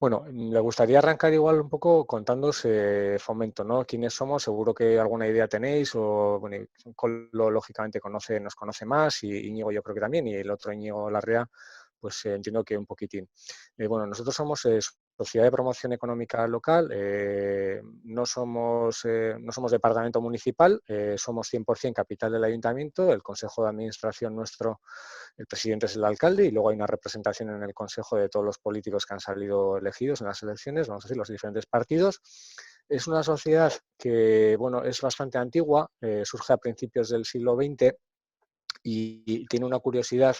Bueno, me gustaría arrancar igual un poco contándoos Fomento, ¿no? ¿Quiénes somos? Seguro que alguna idea tenéis, o bueno, Colo lógicamente nos conoce más, y Íñigo yo creo que también, y el otro Íñigo Larrea, pues entiendo que un poquitín. Bueno, nosotros somos Sociedad de Promoción Económica Local, no somos departamento municipal, somos 100% capital del ayuntamiento, el consejo de administración nuestro, el presidente es el alcalde, y luego hay una representación en el consejo de todos los políticos que han salido elegidos en las elecciones, vamos a decir, los diferentes partidos. Es una sociedad que, bueno, es bastante antigua, surge a principios del siglo XX, y tiene una curiosidad,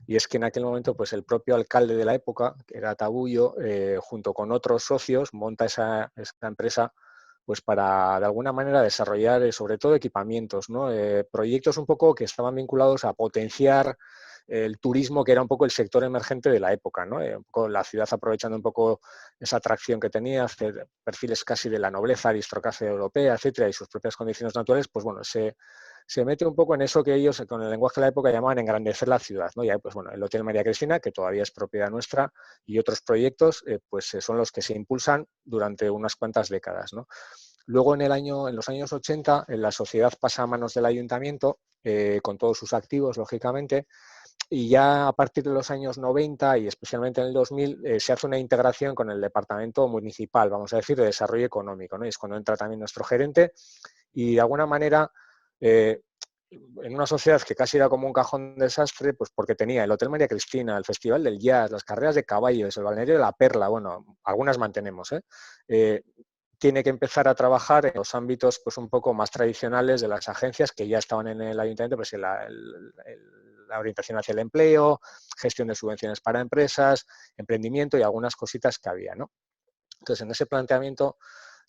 y es que en aquel momento pues el propio alcalde de la época, que era Tabullo, junto con otros socios, monta esa empresa pues para de alguna manera desarrollar sobre todo equipamientos, ¿no? Proyectos un poco que estaban vinculados a potenciar el turismo, que era un poco el sector emergente de la época, ¿no? Un poco la ciudad aprovechando un poco esa atracción que tenía, perfiles casi de la nobleza, aristocracia europea, etcétera, y sus propias condiciones naturales, pues bueno, se mete un poco en eso que ellos, con el lenguaje de la época, llamaban engrandecer la ciudad, ¿no? Y ahí, pues bueno, el Hotel María Cristina, que todavía es propiedad nuestra, y otros proyectos, pues son los que se impulsan durante unas cuantas décadas, ¿no? Luego, en los años 80, la sociedad pasa a manos del ayuntamiento, con todos sus activos, lógicamente, y ya a partir de los años 90 y especialmente en el 2000 se hace una integración con el departamento municipal, vamos a decir, de desarrollo económico, ¿no? Y es cuando entra también nuestro gerente, y de alguna manera, eh, en una sociedad que casi era como un cajón de desastre, pues porque tenía el Hotel María Cristina, el Festival del Jazz, las carreras de caballos, el balneario de la Perla, bueno, algunas mantenemos, tiene que empezar a trabajar en los ámbitos pues un poco más tradicionales de las agencias que ya estaban en el ayuntamiento, pues la orientación hacia el empleo, gestión de subvenciones para empresas, emprendimiento y algunas cositas que había, ¿no? Entonces, en ese planteamiento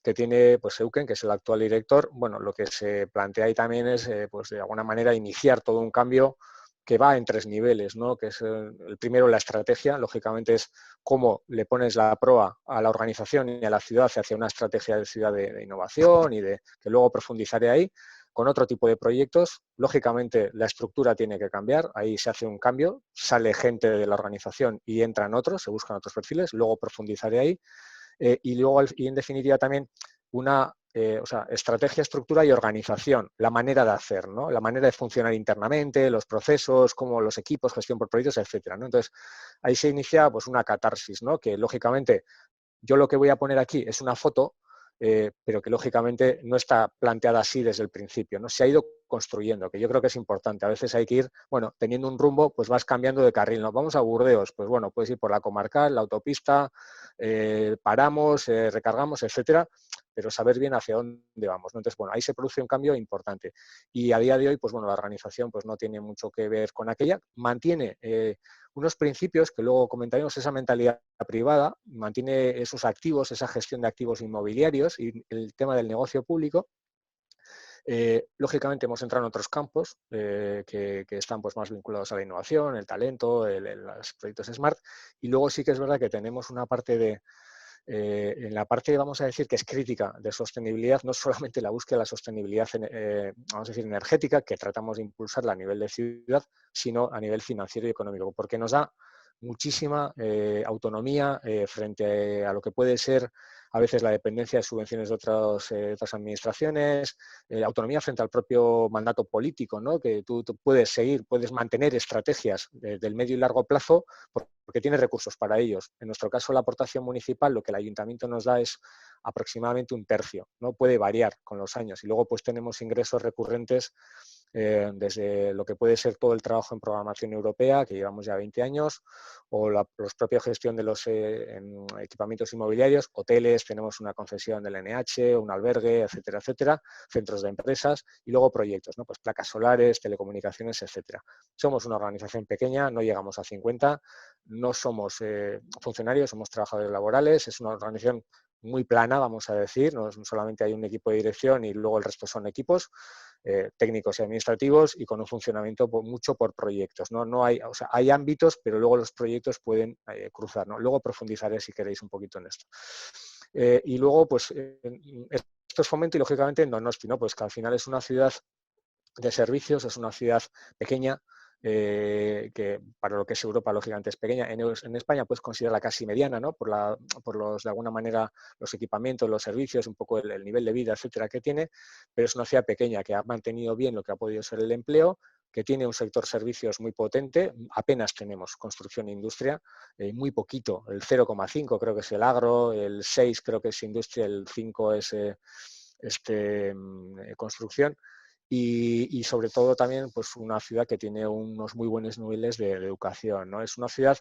que tiene pues Euken, que es el actual director, bueno, lo que se plantea ahí también es, pues de alguna manera, iniciar todo un cambio que va en tres niveles, ¿no? Que es el primero, la estrategia, lógicamente es cómo le pones la proa a la organización y a la ciudad hacia una estrategia de ciudad de innovación, y de que luego profundizaré ahí, con otro tipo de proyectos. Lógicamente, la estructura tiene que cambiar, ahí se hace un cambio, sale gente de la organización y entran otros, se buscan otros perfiles, luego profundizaré ahí. Y luego, y en definitiva, también una estrategia, estructura y organización, la manera de hacer, ¿no? La manera de funcionar internamente, los procesos, como los equipos, gestión por proyectos, etcétera, ¿no? Entonces, ahí se inicia pues una catarsis, ¿no? Que lógicamente yo lo que voy a poner aquí es una foto, pero que lógicamente no está planteada así desde el principio, ¿no? Se ha ido construyendo, que yo creo que es importante. A veces hay que ir, bueno, teniendo un rumbo, pues vas cambiando de carril, ¿no? Vamos a Burdeos, pues bueno, puedes ir por la comarcal, la autopista, paramos, recargamos, etcétera, pero saber bien hacia dónde vamos, ¿no? Entonces, bueno, ahí se produce un cambio importante. Y a día de hoy, pues bueno, la organización pues no tiene mucho que ver con aquella, mantiene unos principios que luego comentaremos, esa mentalidad privada, mantiene esos activos, esa gestión de activos inmobiliarios y el tema del negocio público. Lógicamente hemos entrado en otros campos que están pues más vinculados a la innovación, el talento, los proyectos Smart, y luego sí que es verdad que tenemos una parte en la parte, vamos a decir, que es crítica de sostenibilidad, no solamente la búsqueda de la sostenibilidad vamos a decir, energética, que tratamos de impulsarla a nivel de ciudad, sino a nivel financiero y económico, porque nos da muchísima autonomía frente a lo que puede ser a veces la dependencia de subvenciones de otras administraciones, autonomía frente al propio mandato político, ¿no? Que tú puedes seguir, puedes mantener estrategias del medio y largo plazo porque tienes recursos para ellos. En nuestro caso, la aportación municipal, lo que el ayuntamiento nos da es aproximadamente un tercio, ¿no? Puede variar con los años, y luego pues tenemos ingresos recurrentes desde lo que puede ser todo el trabajo en programación europea, que llevamos ya 20 años, o la propia gestión de los equipamientos inmobiliarios, hoteles, tenemos una concesión del NH, un albergue, etcétera, etcétera, centros de empresas, y luego proyectos, ¿no? Pues placas solares, telecomunicaciones, etcétera. Somos una organización pequeña, no llegamos a 50, no somos funcionarios, somos trabajadores laborales, es una organización muy plana, vamos a decir, no solamente hay un equipo de dirección y luego el resto son equipos técnicos y administrativos, y con un funcionamiento mucho por proyectos, ¿no? No hay, o sea, hay ámbitos, pero luego los proyectos pueden cruzar, ¿no? Luego profundizaré, si queréis, un poquito en esto. Y luego, pues, esto es Fomento, y lógicamente en Donosti, ¿no? Pues que al final es una ciudad de servicios, es una ciudad pequeña, que para lo que es Europa, lógicamente, es pequeña. En España puedes considerarla casi mediana, ¿no? Por los, de alguna manera, los equipamientos, los servicios, un poco el nivel de vida, etcétera, que tiene, pero es una ciudad pequeña que ha mantenido bien lo que ha podido ser el empleo, que tiene un sector servicios muy potente, apenas tenemos construcción e industria, muy poquito, el 0,5 creo que es el agro, el 6 creo que es industria, el 5 es construcción. Y sobre todo también pues una ciudad que tiene unos muy buenos niveles de educación, ¿no? Es una ciudad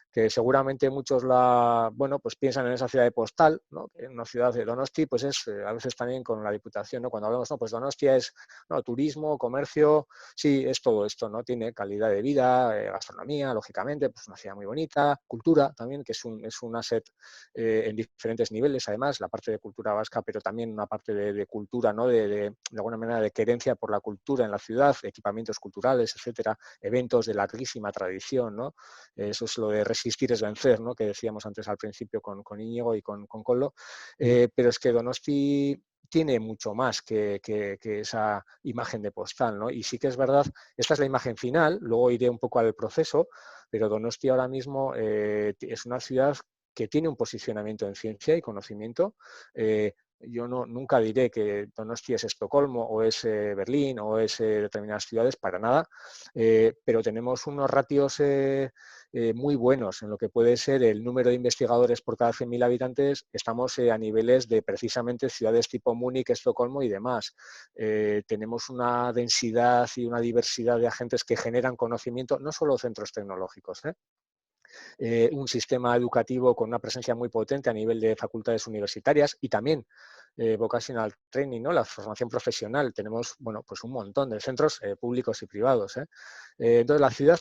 que seguramente muchos bueno, pues piensan en esa ciudad de postal, ¿no? En una ciudad de Donosti, pues es a veces también con la Diputación, ¿no? Cuando hablamos, no, pues Donostia es, no, turismo, comercio, sí, es todo esto, ¿no? Tiene calidad de vida, gastronomía, lógicamente, pues una ciudad muy bonita, cultura también, que es un asset en diferentes niveles, además, la parte de cultura vasca, pero también una parte de cultura, ¿no? De alguna manera de querencia por la cultura en la ciudad, equipamientos culturales, etcétera, eventos de larguísima tradición, ¿no? Eso es lo de resistir es vencer, ¿no? Que decíamos antes al principio con Íñigo y con Collo, pero es que Donosti tiene mucho más que esa imagen de postal, ¿no? Y sí que es verdad, esta es la imagen final, luego iré un poco al proceso, pero Donosti ahora mismo es una ciudad que tiene un posicionamiento en ciencia y conocimiento. Yo nunca diré que Donosti es Estocolmo o es Berlín o es determinadas ciudades, para nada, pero tenemos unos ratios muy buenos en lo que puede ser el número de investigadores por cada 100.000 habitantes. Estamos a niveles de precisamente ciudades tipo Múnich, Estocolmo y demás. Tenemos una densidad y una diversidad de agentes que generan conocimiento, no solo centros tecnológicos, un sistema educativo con una presencia muy potente a nivel de facultades universitarias y también vocational training, ¿no? La formación profesional. Tenemos, bueno, pues un montón de centros públicos y privados. Entonces, la ciudad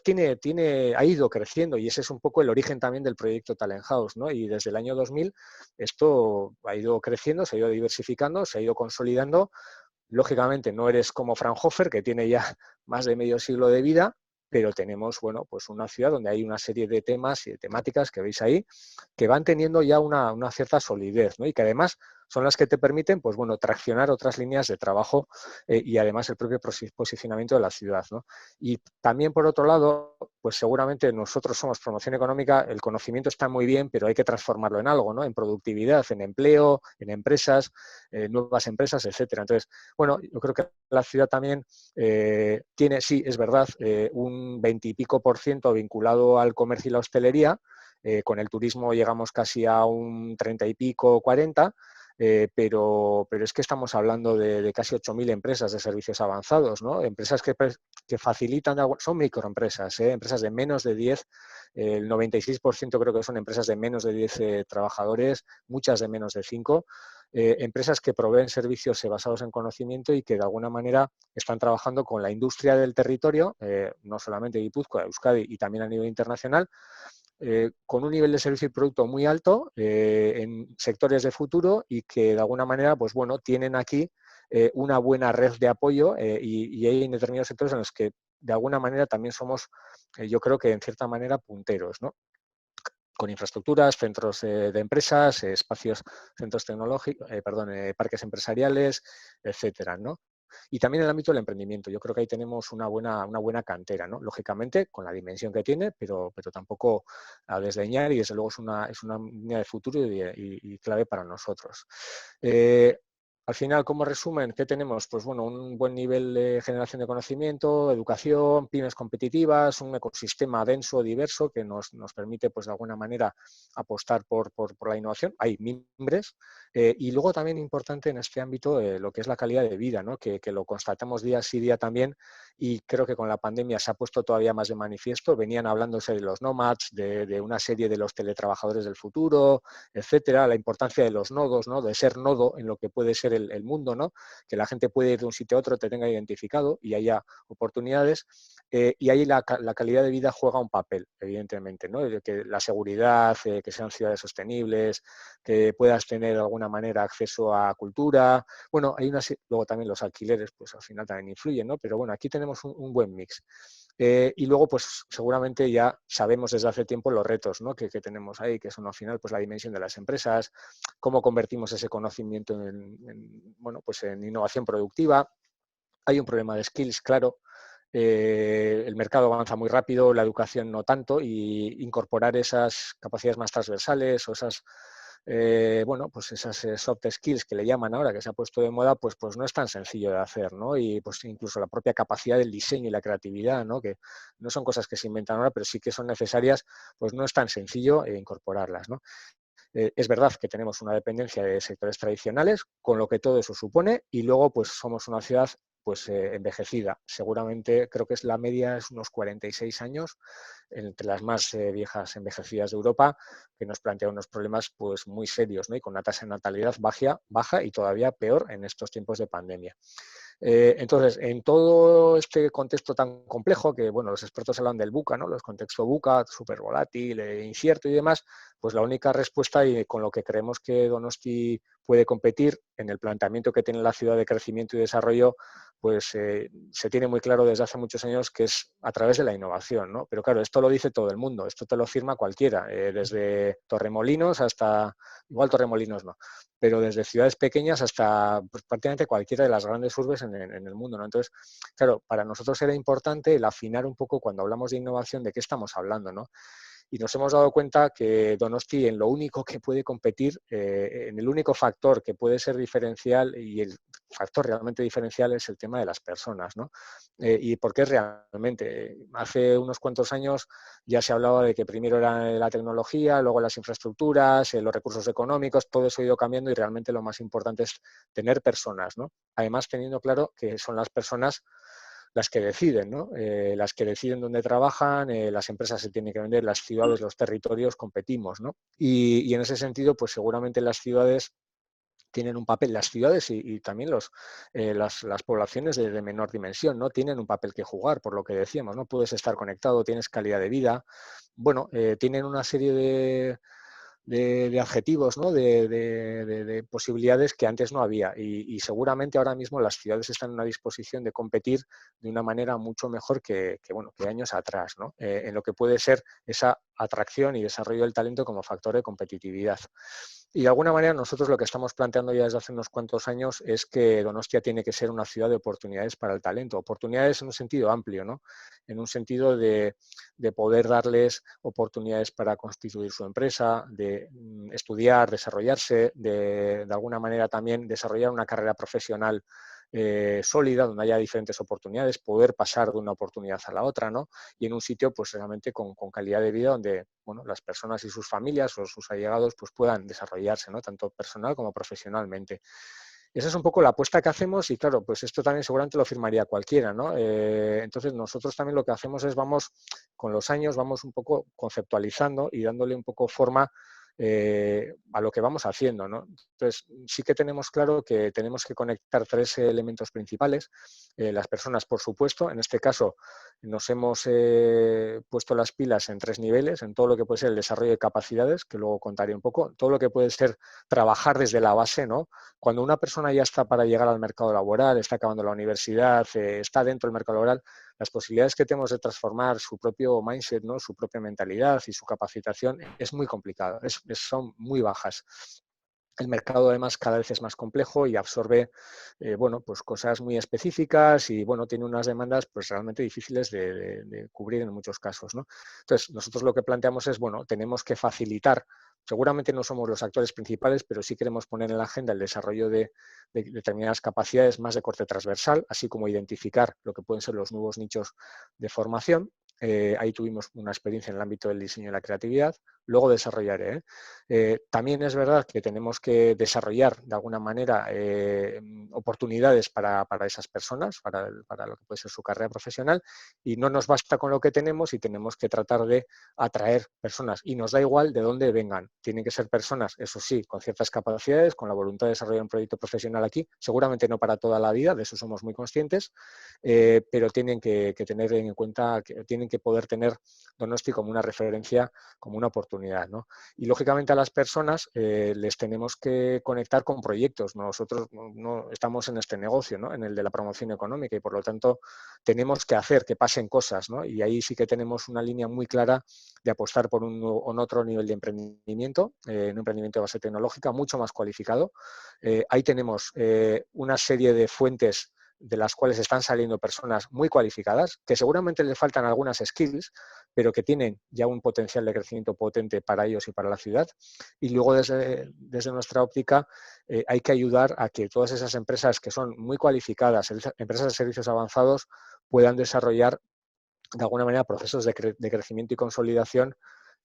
ha ido creciendo y ese es un poco el origen también del proyecto Talent House, ¿no? Y desde el año 2000 esto ha ido creciendo, se ha ido diversificando, se ha ido consolidando. Lógicamente no eres como Fraunhofer, que tiene ya más de medio siglo de vida, pero tenemos, bueno, pues una ciudad donde hay una serie de temas y de temáticas que veis ahí que van teniendo ya una cierta solidez, ¿no? Y que además son las que te permiten, pues bueno, traccionar otras líneas de trabajo y además el propio posicionamiento de la ciudad, ¿no? Y también, por otro lado, pues seguramente nosotros somos promoción económica, el conocimiento está muy bien, pero hay que transformarlo en algo, ¿no? En productividad, en empleo, en empresas, nuevas empresas, etcétera. Entonces, bueno, yo creo que la ciudad también tiene, sí, es verdad, un 20 y pico % vinculado al comercio y la hostelería. Con el turismo llegamos casi a un 30 y pico, 40, pero es que estamos hablando de casi 8.000 empresas de servicios avanzados, ¿no? Empresas que facilitan, son microempresas, empresas de menos de 10, el 96% creo que son empresas de menos de 10 trabajadores, muchas de menos de 5. Empresas que proveen servicios basados en conocimiento y que de alguna manera están trabajando con la industria del territorio, no solamente Guipúzcoa, Euskadi y también a nivel internacional, con un nivel de servicio y producto muy alto en sectores de futuro y que de alguna manera, pues bueno, tienen aquí una buena red de apoyo y hay en determinados sectores en los que de alguna manera también somos, yo creo que en cierta manera, punteros, ¿no? Con infraestructuras, centros de empresas, espacios, centros tecnológicos, parques empresariales, etcétera, ¿no? Y también en el ámbito del emprendimiento. Yo creo que ahí tenemos una buena cantera, ¿no? Lógicamente, con la dimensión que tiene, pero tampoco a desdeñar y desde luego es una línea de futuro y clave para nosotros. Al final, como resumen, ¿qué tenemos? Pues bueno, un buen nivel de generación de conocimiento, educación, pymes competitivas, un ecosistema denso, diverso, que nos permite, pues de alguna manera, apostar por la innovación. Hay mimbres. Y luego también importante en este ámbito lo que es la calidad de vida, ¿no? Que lo constatamos día sí día también y creo que con la pandemia se ha puesto todavía más de manifiesto. Venían hablándose de los nomads, de una serie de los teletrabajadores del futuro, etcétera, la importancia de los nodos, ¿no? De ser nodo en lo que puede ser el mundo, ¿no? Que la gente puede ir de un sitio a otro, te tenga identificado y haya oportunidades. Y ahí la calidad de vida juega un papel, evidentemente, ¿no? Que la seguridad, que sean ciudades sostenibles, que puedas tener de alguna manera acceso a cultura. Bueno, hay luego también los alquileres, pues al final también influyen, ¿no? Pero bueno, aquí tenemos un buen mix. Y luego, pues seguramente ya sabemos desde hace tiempo los retos, ¿no? que tenemos ahí, que son al final pues la dimensión de las empresas, cómo convertimos ese conocimiento bueno, pues en innovación productiva. Hay un problema de skills, claro. el mercado avanza muy rápido, la educación no tanto, y incorporar esas capacidades más transversales o esas, bueno, pues esas soft skills que le llaman ahora, que se ha puesto de moda, pues no es tan sencillo de hacer, ¿no? Y pues incluso la propia capacidad del diseño y la creatividad, ¿no? Que no son cosas que se inventan ahora, pero sí que son necesarias, pues no es tan sencillo incorporarlas, ¿no? Es verdad que tenemos una dependencia de sectores tradicionales, con lo que todo eso supone, y luego pues somos una ciudad pues envejecida. Seguramente creo que es la media es unos 46 años, entre las más viejas envejecidas de Europa, que nos plantea unos problemas pues muy serios, ¿no? Y con una tasa de natalidad baja y todavía peor en estos tiempos de pandemia. Entonces, en todo este contexto tan complejo, que bueno, los expertos hablan del VUCA, ¿no? Los contextos VUCA, súper volátil, incierto y demás, pues la única respuesta y con lo que creemos que Donosti puede competir en el planteamiento que tiene la ciudad de crecimiento y desarrollo, pues se tiene muy claro desde hace muchos años que es a través de la innovación, ¿no? Pero claro, esto lo dice todo el mundo, esto te lo firma cualquiera, desde Torremolinos hasta, igual Torremolinos no, pero desde ciudades pequeñas hasta pues, prácticamente cualquiera de las grandes urbes en el mundo, ¿no? Entonces, claro, para nosotros era importante el afinar un poco cuando hablamos de innovación de qué estamos hablando, ¿no? Y nos hemos dado cuenta que Donosti en lo único que puede competir, en el único factor que puede ser diferencial y el factor realmente diferencial es el tema de las personas, ¿no? ¿Y por qué realmente? Hace unos cuantos años ya se hablaba de que primero era la tecnología, luego las infraestructuras, los recursos económicos, todo eso ha ido cambiando y realmente lo más importante es tener personas, ¿no? Además, teniendo claro que son las personas las que deciden, ¿no? Las que deciden dónde trabajan, las empresas se tienen que vender, las ciudades, los territorios, competimos, ¿no? Y en ese sentido, pues seguramente las ciudades tienen un papel, las ciudades y también las poblaciones de menor dimensión, ¿no? Tienen un papel que jugar, por lo que decíamos, ¿no? Puedes estar conectado, tienes calidad de vida, bueno, tienen una serie de adjetivos, ¿no? de posibilidades que antes no había. Y seguramente ahora mismo las ciudades están en una disposición de competir de una manera mucho mejor bueno, que años atrás, ¿no? En lo que puede ser esa atracción y desarrollo del talento como factor de competitividad. Y de alguna manera nosotros lo que estamos planteando ya desde hace unos cuantos años es que Donostia tiene que ser una ciudad de oportunidades para el talento. Oportunidades en un sentido amplio, ¿no? En un sentido de poder darles oportunidades para constituir su empresa, de estudiar, desarrollarse, de alguna manera también desarrollar una carrera profesional sólida, donde haya diferentes oportunidades, poder pasar de una oportunidad a la otra, ¿no? Y en un sitio, pues realmente con calidad de vida donde, bueno, las personas y sus familias o sus allegados pues puedan desarrollarse, ¿no? Tanto personal como profesionalmente. Esa es un poco la apuesta que hacemos y claro, pues esto también seguramente lo firmaría cualquiera, ¿no? Entonces nosotros también lo que hacemos es vamos, con los años, vamos un poco conceptualizando y dándole un poco forma a lo que vamos haciendo, ¿no? Entonces sí que tenemos claro que tenemos que conectar tres elementos principales. Las personas, por supuesto, en este caso nos hemos puesto las pilas en tres niveles, en todo lo que puede ser el desarrollo de capacidades, que luego contaré un poco, todo lo que puede ser trabajar desde la base, ¿no? Cuando una persona ya está para llegar al mercado laboral, está acabando la universidad, está dentro del mercado laboral, las posibilidades que tenemos de transformar su propio mindset, ¿no? Su propia mentalidad y su capacitación es muy complicado, son muy bajas. El mercado además cada vez es más complejo y absorbe bueno, pues cosas muy específicas y bueno, tiene unas demandas pues realmente difíciles de cubrir en muchos casos, ¿no? Entonces, nosotros lo que planteamos es, bueno, tenemos que facilitar, seguramente no somos los actores principales, pero sí queremos poner en la agenda el desarrollo de determinadas capacidades más de corte transversal, así como identificar lo que pueden ser los nuevos nichos de formación. Ahí tuvimos una experiencia en el ámbito del diseño y la creatividad. Luego desarrollaré. También es verdad que tenemos que desarrollar de alguna manera oportunidades para esas personas, para lo que puede ser su carrera profesional, y no nos basta con lo que tenemos y tenemos que tratar de atraer personas. Y nos da igual de dónde vengan. Tienen que ser personas, eso sí, con ciertas capacidades, con la voluntad de desarrollar un proyecto profesional aquí, seguramente no para toda la vida, de eso somos muy conscientes, pero tienen que tener en cuenta, que tienen que poder tener Donosti como una referencia, como una oportunidad, ¿no? Y lógicamente a las personas les tenemos que conectar con proyectos. Nosotros no estamos en este negocio, ¿no? En el de la promoción económica y por lo tanto tenemos que hacer que pasen cosas, ¿no? Y ahí sí que tenemos una línea muy clara de apostar por un o otro nivel de emprendimiento, un emprendimiento de base tecnológica mucho más cualificado. Ahí tenemos una serie de fuentes de las cuales están saliendo personas muy cualificadas, que seguramente les faltan algunas skills, pero que tienen ya un potencial de crecimiento potente para ellos y para la ciudad. Y luego desde nuestra óptica hay que ayudar a que todas esas empresas que son muy cualificadas, empresas de servicios avanzados, puedan desarrollar de alguna manera procesos de crecimiento y consolidación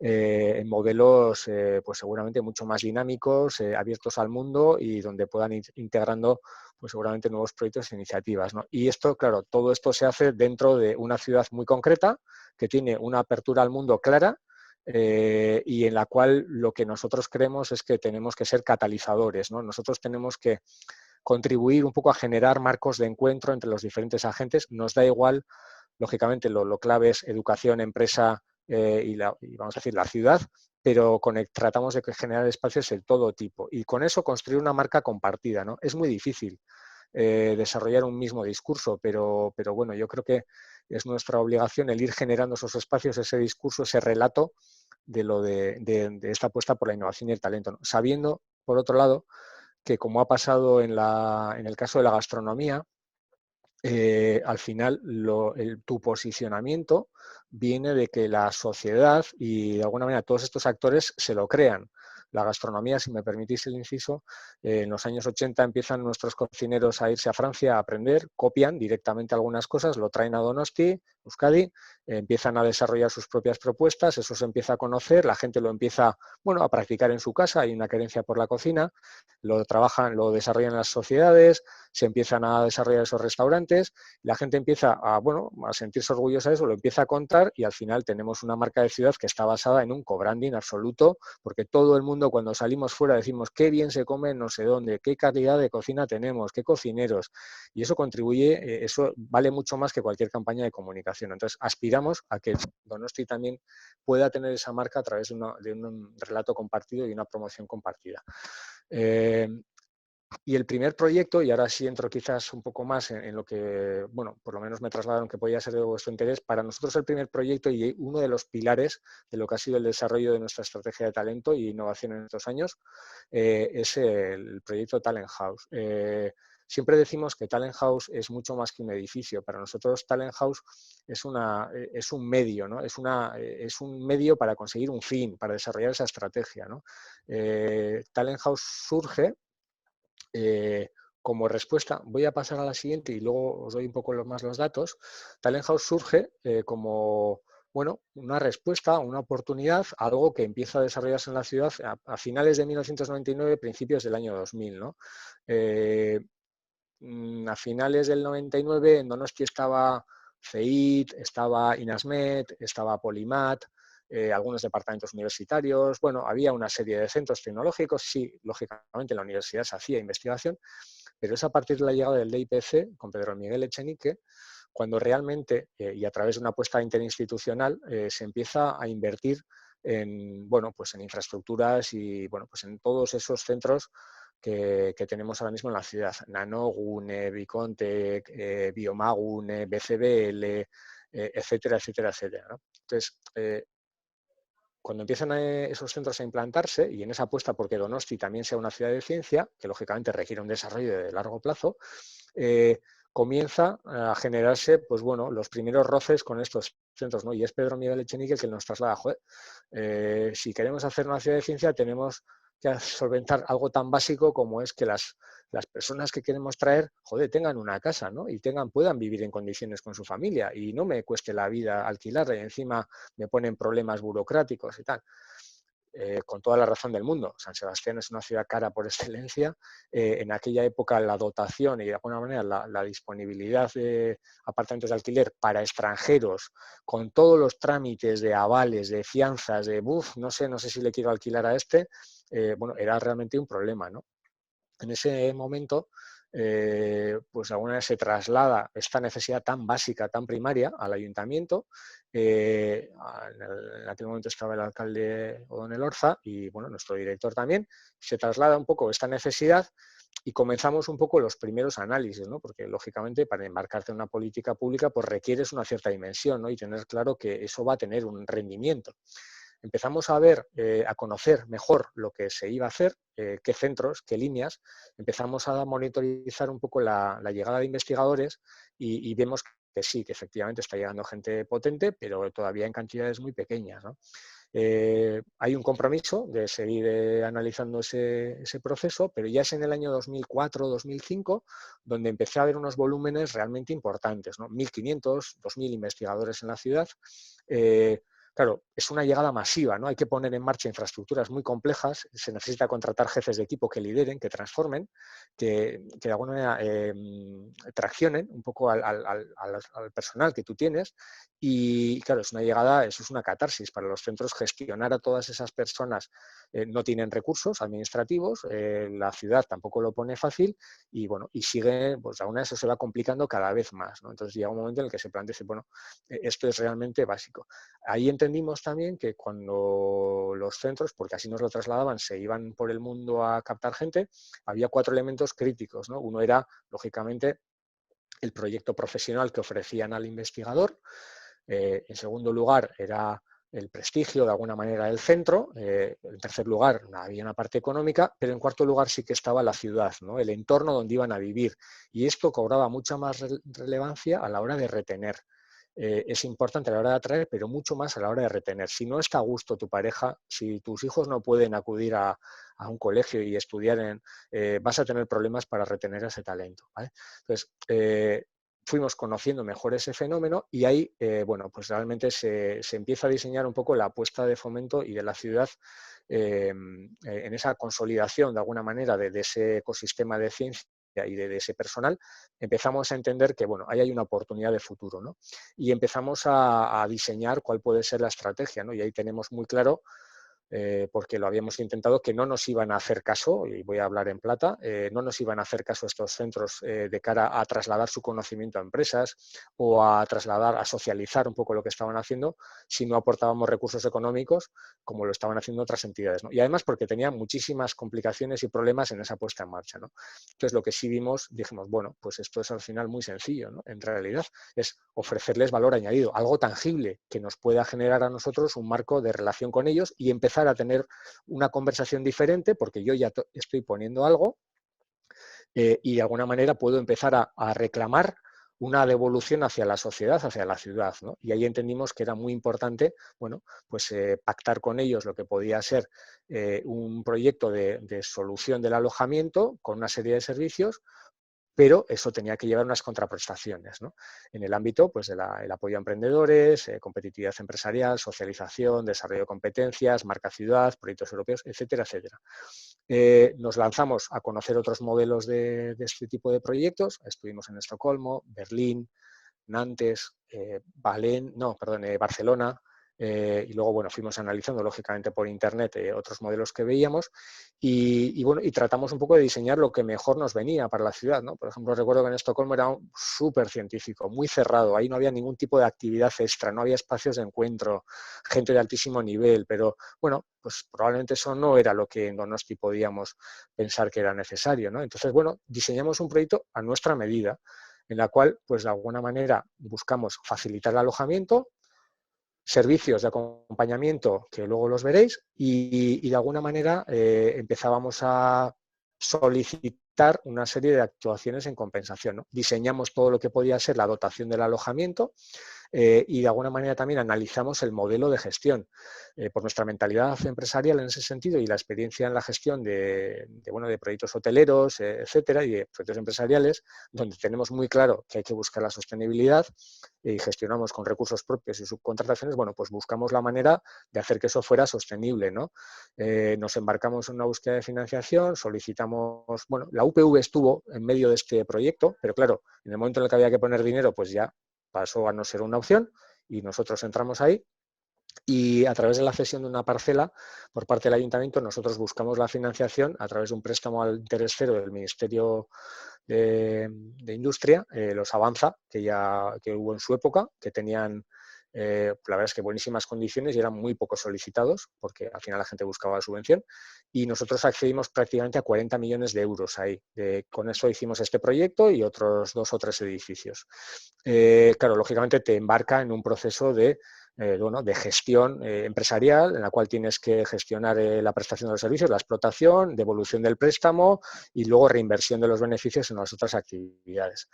en modelos pues seguramente mucho más dinámicos, abiertos al mundo y donde puedan ir integrando pues seguramente nuevos proyectos e iniciativas, ¿no? Y esto, claro, todo esto se hace dentro de una ciudad muy concreta que tiene una apertura al mundo clara y en la cual lo que nosotros creemos es que tenemos que ser catalizadores, ¿no? Nosotros tenemos que contribuir un poco a generar marcos de encuentro entre los diferentes agentes. Nos da igual, lógicamente, lo clave es educación, empresa y vamos a decir la ciudad, pero tratamos de generar espacios de todo tipo y con eso construir una marca compartida, ¿no? Es muy difícil desarrollar un mismo discurso, pero bueno, yo creo que es nuestra obligación el ir generando esos espacios, ese discurso, ese relato de esta apuesta por la innovación y el talento, ¿no? Sabiendo, por otro lado, que como ha pasado en el caso de la gastronomía, al final tu posicionamiento viene de que la sociedad y de alguna manera todos estos actores se lo crean. La gastronomía, si me permitís el inciso, en los años 80 empiezan nuestros cocineros a irse a Francia a aprender, copian directamente algunas cosas, lo traen a Donosti, Euskadi, empiezan a desarrollar sus propias propuestas, eso se empieza a conocer, la gente lo empieza, bueno, a practicar en su casa, hay una querencia por la cocina, lo trabajan, lo desarrollan en las sociedades, se empiezan a desarrollar esos restaurantes, la gente empieza a sentirse orgullosa de eso, lo empieza a contar y al final tenemos una marca de ciudad que está basada en un co-branding absoluto, porque todo el mundo cuando salimos fuera decimos qué bien se come en no sé dónde, qué calidad de cocina tenemos, qué cocineros, y eso contribuye, eso vale mucho más que cualquier campaña de comunicación. Entonces aspiramos a que Donosti también pueda tener esa marca a través de un relato compartido y una promoción compartida. Y el primer proyecto, y ahora sí entro quizás un poco más en lo que, bueno, por lo menos me trasladaron que podía ser de vuestro interés, para nosotros el primer proyecto y uno de los pilares de lo que ha sido el desarrollo de nuestra estrategia de talento y innovación en estos años es el proyecto Talent House. Siempre decimos que Talent House es mucho más que un edificio. Para nosotros Talent House es un medio, ¿no? Es un medio para conseguir un fin, para desarrollar esa estrategia, ¿no? Talent House surge como respuesta, voy a pasar a la siguiente y luego os doy un poco más los datos. Talent House surge como bueno, una respuesta, una oportunidad, algo que empieza a desarrollarse en la ciudad a finales de 1999, principios del año 2000, ¿no? A finales del 99 en Donosti estaba CEIT, estaba INASMED, estaba Polimat, algunos departamentos universitarios, bueno, había una serie de centros tecnológicos, sí, lógicamente en la universidad se hacía investigación, pero es a partir de la llegada del DIPC con Pedro Miguel Echenique cuando realmente, y a través de una apuesta interinstitucional, se empieza a invertir en, bueno, pues en infraestructuras y bueno, pues en todos esos centros que tenemos ahora mismo en la ciudad. Nanogune, Bicontec, Biomagune, BCBL, etcétera, etcétera, etcétera, ¿no? Entonces, cuando empiezan esos centros a implantarse y en esa apuesta porque Donosti también sea una ciudad de ciencia, que lógicamente requiere un desarrollo de largo plazo, comienza a generarse, pues bueno, los primeros roces con estos centros, ¿no? Y es Pedro Miguel Echenique el que nos traslada, joder, si queremos hacer una ciudad de ciencia tenemos que solventar algo tan básico como es que las personas que queremos traer, joder, tengan una casa, ¿no? Y puedan vivir en condiciones con su familia y no me cueste la vida alquilarla y encima me ponen problemas burocráticos y tal. Con toda la razón del mundo. San Sebastián es una ciudad cara por excelencia. En aquella época la dotación y de alguna manera la disponibilidad de apartamentos de alquiler para extranjeros, con todos los trámites de avales, de fianzas, de no sé si le quiero alquilar a este, bueno, era realmente un problema, ¿no? En ese momento, pues de alguna manera se traslada esta necesidad tan básica, tan primaria al ayuntamiento. En aquel momento estaba el alcalde O'Donnell Orza y bueno, nuestro director también. Se traslada un poco esta necesidad y comenzamos un poco los primeros análisis, ¿no? Porque lógicamente para embarcarte en una política pública pues requieres una cierta dimensión, ¿no? Y tener claro que eso va a tener un rendimiento. empezamos a ver, a conocer mejor lo que se iba a hacer, qué centros, qué líneas, empezamos a monitorizar un poco la llegada de investigadores y vemos que sí, que efectivamente está llegando gente potente, pero todavía en cantidades muy pequeñas, ¿no? Hay un compromiso de seguir analizando ese proceso, pero ya es en el año 2004-2005 donde empecé a ver unos volúmenes realmente importantes, ¿no? 1.500, 2.000 investigadores en la ciudad. Claro, es una llegada masiva, ¿no? Hay que poner en marcha infraestructuras muy complejas, se necesita contratar jefes de equipo que lideren, que transformen, que de alguna manera traccionen un poco al personal que tú tienes y claro, es una llegada, eso es una catarsis para los centros, gestionar a todas esas personas. No tienen recursos administrativos, la ciudad tampoco lo pone fácil y bueno, y sigue, pues aún eso se va complicando cada vez más, ¿no? Entonces llega un momento en el que se plantea, bueno, esto es realmente básico. Ahí entendimos también que cuando los centros, porque así nos lo trasladaban, se iban por el mundo a captar gente, había 4 elementos críticos, ¿no? Uno era, lógicamente, el proyecto profesional que ofrecían al investigador. En segundo lugar, era el prestigio, de alguna manera, del centro. En tercer lugar, había una parte económica, pero en cuarto lugar sí que estaba la ciudad, ¿no? El entorno donde iban a vivir. Y esto cobraba mucha más relevancia a la hora de retener. Es importante a la hora de atraer, pero mucho más a la hora de retener. Si no está a gusto tu pareja, si tus hijos no pueden acudir a un colegio y estudiar, vas a tener problemas para retener ese talento, ¿vale? Entonces, fuimos conociendo mejor ese fenómeno y ahí, bueno, pues realmente se empieza a diseñar un poco la apuesta de fomento y de la ciudad en esa consolidación, de alguna manera, de ese ecosistema de ciencia y de ese personal. Empezamos a entender que, bueno, ahí hay una oportunidad de futuro, ¿no? Y empezamos a diseñar cuál puede ser la estrategia, ¿no? Y ahí tenemos muy claro, porque lo habíamos intentado, que no nos iban a hacer caso, y voy a hablar en plata, no nos iban a hacer caso estos centros de cara a trasladar su conocimiento a empresas o a trasladar, a socializar un poco lo que estaban haciendo si no aportábamos recursos económicos como lo estaban haciendo otras entidades, ¿no? Y además porque tenían muchísimas complicaciones y problemas en esa puesta en marcha, ¿no? Entonces lo que sí vimos, dijimos, bueno, pues esto es al final muy sencillo, ¿no? En realidad es ofrecerles valor añadido, algo tangible que nos pueda generar a nosotros un marco de relación con ellos y empezar a tener una conversación diferente porque yo ya estoy poniendo algo y de alguna manera puedo empezar a reclamar una devolución hacia la sociedad, hacia la ciudad, ¿no? Y ahí entendimos que era muy importante, bueno, pues pactar con ellos lo que podía ser un proyecto de solución del alojamiento con una serie de servicios, pero eso tenía que llevar unas contraprestaciones, ¿no? En el ámbito pues, del apoyo a emprendedores, competitividad empresarial, socialización, desarrollo de competencias, marca ciudad, proyectos europeos, etcétera, etcétera. Nos lanzamos a conocer otros modelos de este tipo de proyectos. Estuvimos en Estocolmo, Berlín, Nantes, Barcelona, y luego bueno, fuimos analizando lógicamente por internet otros modelos que veíamos y bueno, y tratamos un poco de diseñar lo que mejor nos venía para la ciudad, ¿no? Por ejemplo, recuerdo que en Estocolmo era súper científico, muy cerrado, ahí no había ningún tipo de actividad extra, no había espacios de encuentro, gente de altísimo nivel, pero bueno, pues probablemente eso no era lo que en Donosti podíamos pensar que era necesario, ¿no? Entonces, bueno, diseñamos un proyecto a nuestra medida, en la cual, pues de alguna manera, buscamos facilitar el alojamiento, servicios de acompañamiento, que luego los veréis, y de alguna manera empezábamos a solicitar una serie de actuaciones en compensación, ¿no? Diseñamos todo lo que podía ser la dotación del alojamiento, y de alguna manera también analizamos el modelo de gestión. Por nuestra mentalidad empresarial en ese sentido y la experiencia en la gestión de proyectos hoteleros, etcétera, y de proyectos empresariales, donde tenemos muy claro que hay que buscar la sostenibilidad y gestionamos con recursos propios y subcontrataciones, bueno, pues buscamos la manera de hacer que eso fuera sostenible, ¿no? Nos embarcamos en una búsqueda de financiación, solicitamos, bueno, la UPV estuvo en medio de este proyecto, pero claro, en el momento en el que había que poner dinero, pues ya pasó a no ser una opción y nosotros entramos ahí y a través de la cesión de una parcela por parte del ayuntamiento nosotros buscamos la financiación a través de un préstamo al interés cero del Ministerio de Industria, los Avanza, que hubo en su época, que tenían la verdad es que buenísimas condiciones y eran muy poco solicitados porque al final la gente buscaba la subvención y nosotros accedimos prácticamente a 40 millones de euros ahí. Con eso hicimos este proyecto y otros 2 o 3 edificios. Claro, lógicamente te embarca en un proceso de bueno, de gestión empresarial, en la cual tienes que gestionar la prestación de los servicios, la explotación, devolución del préstamo y luego reinversión de los beneficios en las otras actividades.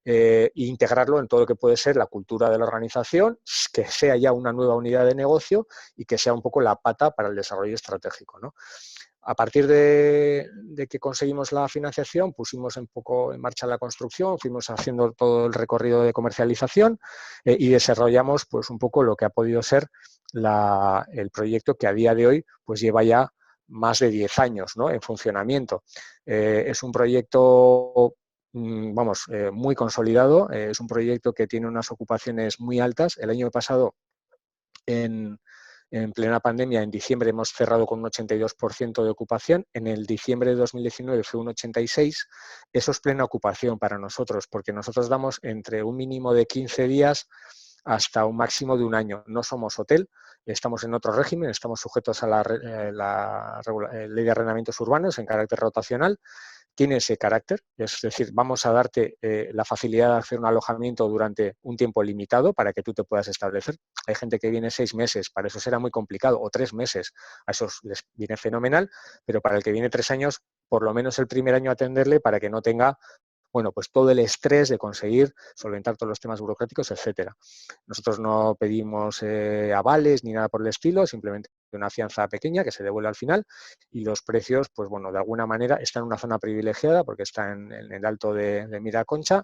E integrarlo en todo lo que puede ser la cultura de la organización, que sea ya una nueva unidad de negocio y que sea un poco la pata para el desarrollo estratégico, ¿no? A partir de que conseguimos la financiación, pusimos un poco en marcha la construcción, fuimos haciendo todo el recorrido de comercialización y desarrollamos pues, un poco lo que ha podido ser el proyecto que a día de hoy pues, lleva ya más de 10 años, ¿no?, en funcionamiento. Es un proyecto muy consolidado, es un proyecto que tiene unas ocupaciones muy altas. El año pasado, en plena pandemia, en diciembre hemos cerrado con un 82% de ocupación, en el diciembre de 2019 fue un 86%, eso es plena ocupación para nosotros, porque nosotros damos entre un mínimo de 15 días hasta un máximo de un año. No somos hotel, estamos en otro régimen, estamos sujetos a la ley de arrendamientos urbanos en carácter rotacional. Tiene ese carácter, es decir, vamos a darte la facilidad de hacer un alojamiento durante un tiempo limitado para que tú te puedas establecer. Hay gente que viene 6 meses, para eso será muy complicado, o 3 meses, a esos les viene fenomenal, pero para el que viene 3 años, por lo menos el primer año atenderle para que no tenga, bueno, pues todo el estrés de conseguir solventar todos los temas burocráticos, etcétera. Nosotros no pedimos avales ni nada por el estilo, simplemente una fianza pequeña que se devuelve al final, y los precios, pues bueno, de alguna manera está en una zona privilegiada porque está en el alto de Miraconcha,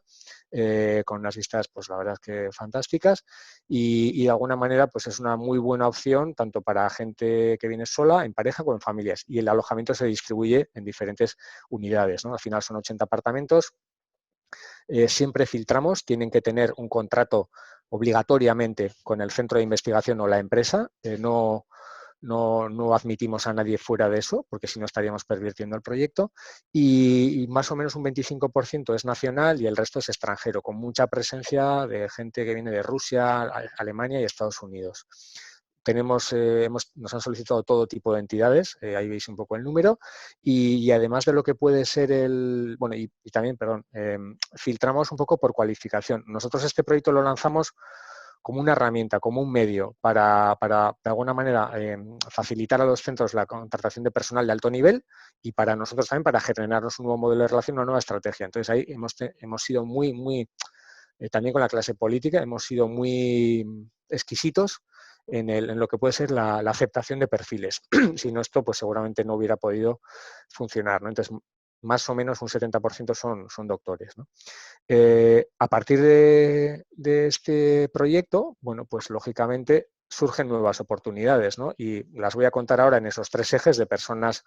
con unas vistas, pues la verdad es que fantásticas, y de alguna manera pues es una muy buena opción tanto para gente que viene sola, en pareja, como en familias, y el alojamiento se distribuye en diferentes unidades, ¿no? Al final son 80 apartamentos. Siempre filtramos, tienen que tener un contrato obligatoriamente con el centro de investigación o la empresa, no admitimos a nadie fuera de eso, porque si no estaríamos pervirtiendo el proyecto, y más o menos un 25% es nacional y el resto es extranjero, con mucha presencia de gente que viene de Rusia, Alemania y Estados Unidos. Nos han solicitado todo tipo de entidades, ahí veis un poco el número, y además de lo que puede ser y también, perdón, filtramos un poco por cualificación. Nosotros este proyecto lo lanzamos como una herramienta, como un medio para de alguna manera, facilitar a los centros la contratación de personal de alto nivel y para nosotros también para generarnos un nuevo modelo de relación, una nueva estrategia. Entonces ahí hemos sido muy también con la clase política, hemos sido muy exquisitos en lo que puede ser la aceptación de perfiles. Si no, esto pues seguramente no hubiera podido funcionar, ¿no? Entonces, más o menos un 70% son doctores, ¿no? A partir de este proyecto, bueno, pues lógicamente surgen nuevas oportunidades, ¿no? Y las voy a contar ahora en esos 3 ejes de personas,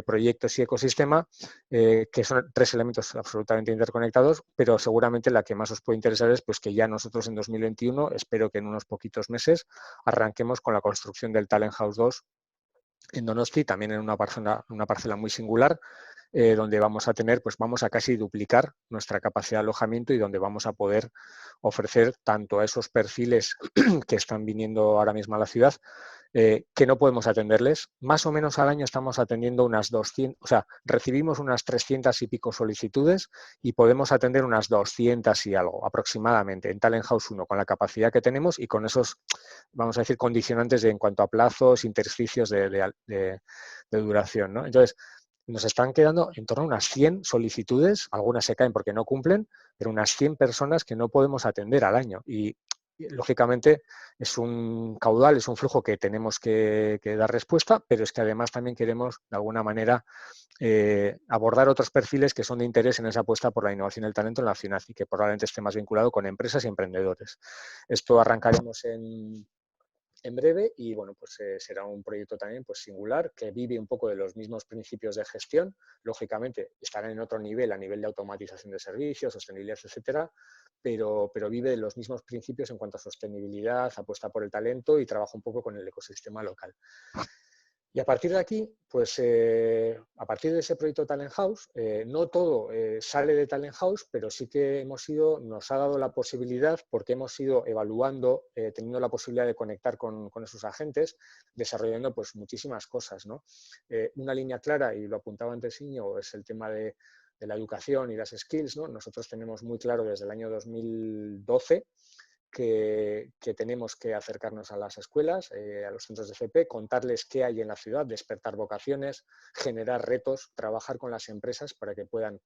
proyectos y ecosistema, que son 3 elementos absolutamente interconectados, pero seguramente la que más os puede interesar es pues, que ya nosotros en 2021, espero que en unos poquitos meses, arranquemos con la construcción del Talent House 2 en Donosti, también en una parcela muy singular, donde vamos a tener, pues vamos a casi duplicar nuestra capacidad de alojamiento y donde vamos a poder ofrecer tanto a esos perfiles que están viniendo ahora mismo a la ciudad, que no podemos atenderles. Más o menos al año estamos atendiendo unas 200, o sea, recibimos unas 300 y pico solicitudes y podemos atender unas 200 y algo aproximadamente en Talent House 1 con la capacidad que tenemos y con esos, vamos a decir, condicionantes en cuanto a plazos, intersticios de duración, ¿no? Entonces, nos están quedando en torno a unas 100 solicitudes, algunas se caen porque no cumplen, pero unas 100 personas que no podemos atender al año. Y lógicamente es un caudal, es un flujo que tenemos que dar respuesta, pero es que además también queremos de alguna manera abordar otros perfiles que son de interés en esa apuesta por la innovación y el talento en la ciudad y que probablemente esté más vinculado con empresas y emprendedores. Esto arrancaremos en breve y bueno, pues será un proyecto también pues singular que vive un poco de los mismos principios de gestión. Lógicamente estará en otro nivel, a nivel de automatización de servicios, sostenibilidad, etcétera, pero vive de los mismos principios en cuanto a sostenibilidad, apuesta por el talento y trabaja un poco con el ecosistema local. Y a partir de aquí, pues a partir de ese proyecto Talent House, no todo sale de Talent House, pero sí que nos ha dado la posibilidad, porque hemos ido evaluando, teniendo la posibilidad de conectar con esos agentes, desarrollando pues muchísimas cosas, ¿no? Una línea clara, y lo apuntaba antes Iñigo, es el tema de la educación y las skills, ¿no? Nosotros tenemos muy claro desde el año 2012 que tenemos que acercarnos a las escuelas, a los centros de FP, contarles qué hay en la ciudad, despertar vocaciones, generar retos, trabajar con las empresas para que puedan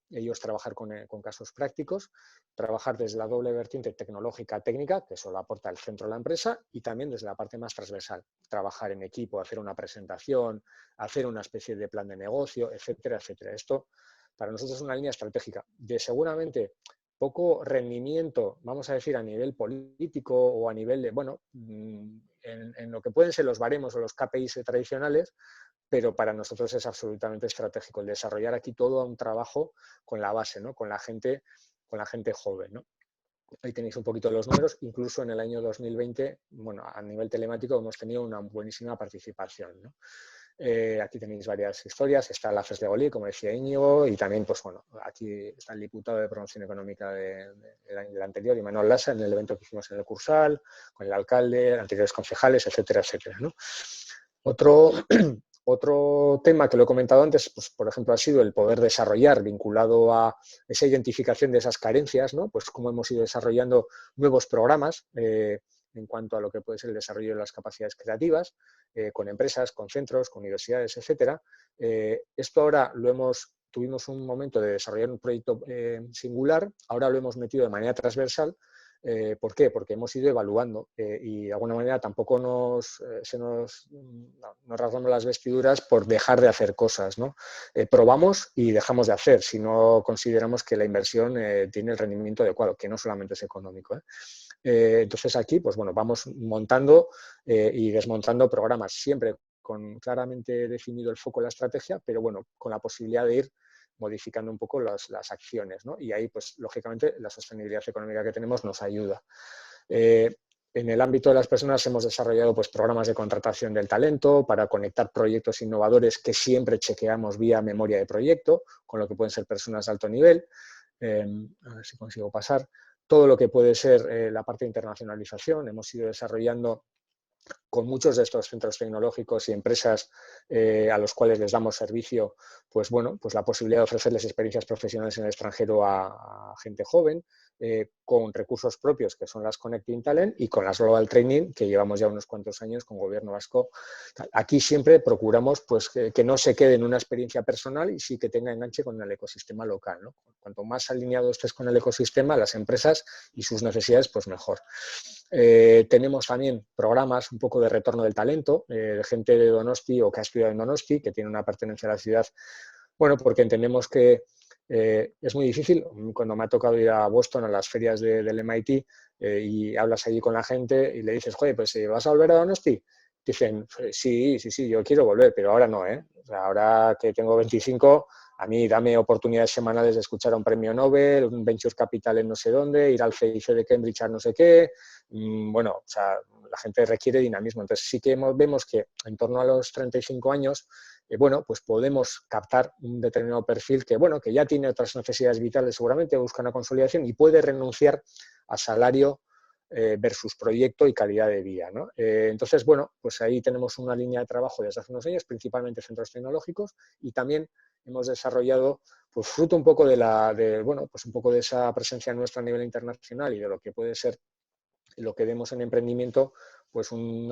ellos trabajar con casos prácticos, trabajar desde la doble vertiente tecnológica técnica, que eso lo aporta el centro de la empresa, y también desde la parte más transversal, trabajar en equipo, hacer una presentación, hacer una especie de plan de negocio, etcétera, etcétera. Esto para nosotros es una línea estratégica de seguramente poco rendimiento, vamos a decir, a nivel político o a nivel de, bueno, en lo que pueden ser los baremos o los KPIs tradicionales, pero para nosotros es absolutamente estratégico el desarrollar aquí todo un trabajo con la base, ¿no? Con la gente joven, ¿no? Ahí tenéis un poquito los números, incluso en el año 2020, bueno, a nivel telemático hemos tenido una buenísima participación, ¿no? Aquí tenéis varias historias, está la FES de Golí, como decía Íñigo, y también, pues bueno, aquí está el diputado de Promoción Económica del anterior, Imanol Lasa, en el evento que hicimos en el Cursal, con el alcalde, anteriores concejales, etcétera, etcétera, ¿no? Otro tema que lo he comentado antes, pues, por ejemplo, ha sido el poder desarrollar, vinculado a esa identificación de esas carencias, ¿no? Pues cómo hemos ido desarrollando nuevos programas en cuanto a lo que puede ser el desarrollo de las capacidades creativas, con empresas, con centros, con universidades, etcétera. Esto ahora tuvimos un momento de desarrollar un proyecto singular, ahora lo hemos metido de manera transversal. ¿Por qué? Porque hemos ido evaluando y de alguna manera tampoco nos rasgamos las vestiduras por dejar de hacer cosas, ¿no? Probamos y dejamos de hacer si no consideramos que la inversión tiene el rendimiento adecuado, que no solamente es económico, ¿eh? Entonces aquí, pues bueno, vamos montando y desmontando programas, siempre con claramente definido el foco de la estrategia, pero bueno, con la posibilidad de ir modificando un poco las acciones, ¿no? Y ahí, pues, lógicamente, la sostenibilidad económica que tenemos nos ayuda. En el ámbito de las personas hemos desarrollado, pues, programas de contratación del talento para conectar proyectos innovadores que siempre chequeamos vía memoria de proyecto, con lo que pueden ser personas de alto nivel. A ver si consigo pasar. Todo lo que puede ser la parte de internacionalización. Hemos ido desarrollando con muchos de estos centros tecnológicos y empresas a los cuales les damos servicio, pues bueno, pues la posibilidad de ofrecerles experiencias profesionales en el extranjero a gente joven, con recursos propios que son las Connecting Talent y con las Global Training que llevamos ya unos cuantos años con Gobierno Vasco. Aquí siempre procuramos pues que no se quede en una experiencia personal y sí que tenga enganche con el ecosistema local, ¿no? Cuanto más alineado estés con el ecosistema, las empresas y sus necesidades, pues mejor. Tenemos también programas un poco de retorno del talento, de gente de Donosti o que ha estudiado en Donosti, que tiene una pertenencia a la ciudad, bueno, porque entendemos que es muy difícil. Cuando me ha tocado ir a Boston a las ferias del MIT y hablas allí con la gente y le dices, joder, pues ¿vas a volver a Donosti? Dicen, sí, yo quiero volver, pero ahora no, ¿eh? O sea, ahora que tengo 25, a mí dame oportunidades semanales de escuchar a un premio Nobel, un Venture Capital en no sé dónde, ir al CIC de Cambridge a no sé qué. Bueno, o sea, la gente requiere dinamismo. Entonces sí que vemos que en torno a los 35 años, bueno, pues podemos captar un determinado perfil que, bueno, que ya tiene otras necesidades vitales, seguramente busca una consolidación y puede renunciar a salario versus proyecto y calidad de vida, ¿no? Entonces, bueno, pues ahí tenemos una línea de trabajo desde hace unos años, principalmente centros tecnológicos, y también hemos desarrollado, pues fruto un poco pues un poco de esa presencia nuestra a nivel internacional y de lo que puede ser lo que vemos en emprendimiento, pues un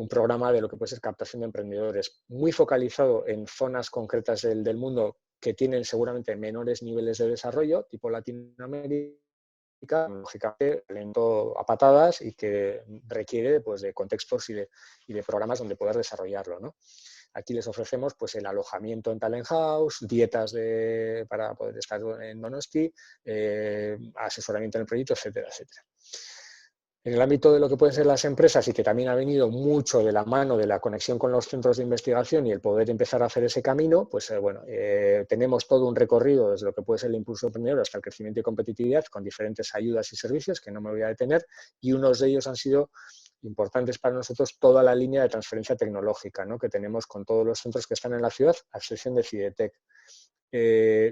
programa de lo que puede ser captación de emprendedores, muy focalizado en zonas concretas del mundo que tienen seguramente menores niveles de desarrollo, tipo Latinoamérica, lógicamente talento a patadas y que requiere pues, de contextos y de programas donde poder desarrollarlo, ¿no? Aquí les ofrecemos pues, el alojamiento en Talent House, dietas para poder estar en Donosti, asesoramiento en el proyecto, etcétera, etcétera. En el ámbito de lo que pueden ser las empresas y que también ha venido mucho de la mano de la conexión con los centros de investigación y el poder empezar a hacer ese camino, pues bueno, tenemos todo un recorrido desde lo que puede ser el impulso emprendedor hasta el crecimiento y competitividad con diferentes ayudas y servicios que no me voy a detener y unos de ellos han sido importantes para nosotros toda la línea de transferencia tecnológica, ¿no? Que tenemos con todos los centros que están en la ciudad, a excepción de Cidetec.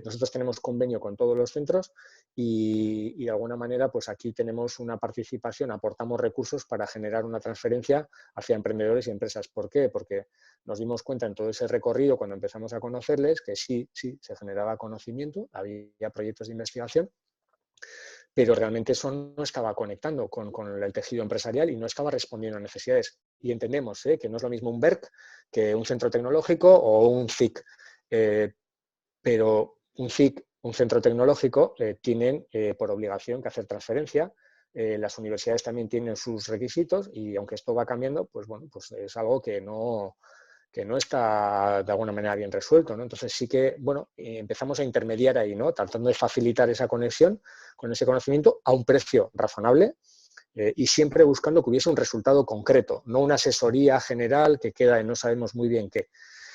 Nosotros tenemos convenio con todos los centros y de alguna manera pues aquí tenemos una participación, aportamos recursos para generar una transferencia hacia emprendedores y empresas. ¿Por qué? Porque nos dimos cuenta en todo ese recorrido cuando empezamos a conocerles que sí, se generaba conocimiento, había proyectos de investigación, pero realmente eso no estaba conectando con el tejido empresarial y no estaba respondiendo a necesidades. Y entendemos que no es lo mismo un BERC que un centro tecnológico o un CIC, pero un CIC, un centro tecnológico, tienen por obligación que hacer transferencia. Las universidades también tienen sus requisitos y aunque esto va cambiando, pues bueno, pues es algo que no está de alguna manera bien resuelto, ¿no? Entonces sí que, bueno, empezamos a intermediar ahí, ¿no? Tratando de facilitar esa conexión con ese conocimiento a un precio razonable y siempre buscando que hubiese un resultado concreto, no una asesoría general que queda en no sabemos muy bien qué.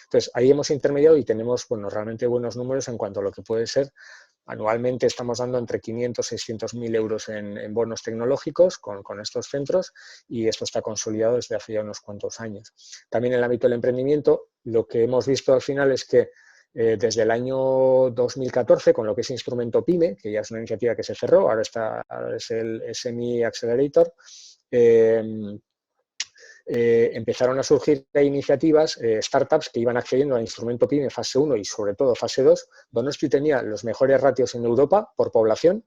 Entonces ahí hemos intermediado y tenemos, bueno, realmente buenos números en cuanto a lo que puede ser. Anualmente estamos dando entre 500 y 600 mil euros en bonos tecnológicos con estos centros y esto está consolidado desde hace ya unos cuantos años. También en el ámbito del emprendimiento, lo que hemos visto al final es que desde el año 2014, con lo que es Instrumento PYME, que ya es una iniciativa que se cerró, ahora es el SME Accelerator, empezaron a surgir iniciativas, startups que iban accediendo al Instrumento PYME fase 1 y sobre todo fase 2. Donosti tenía los mejores ratios en Europa por población,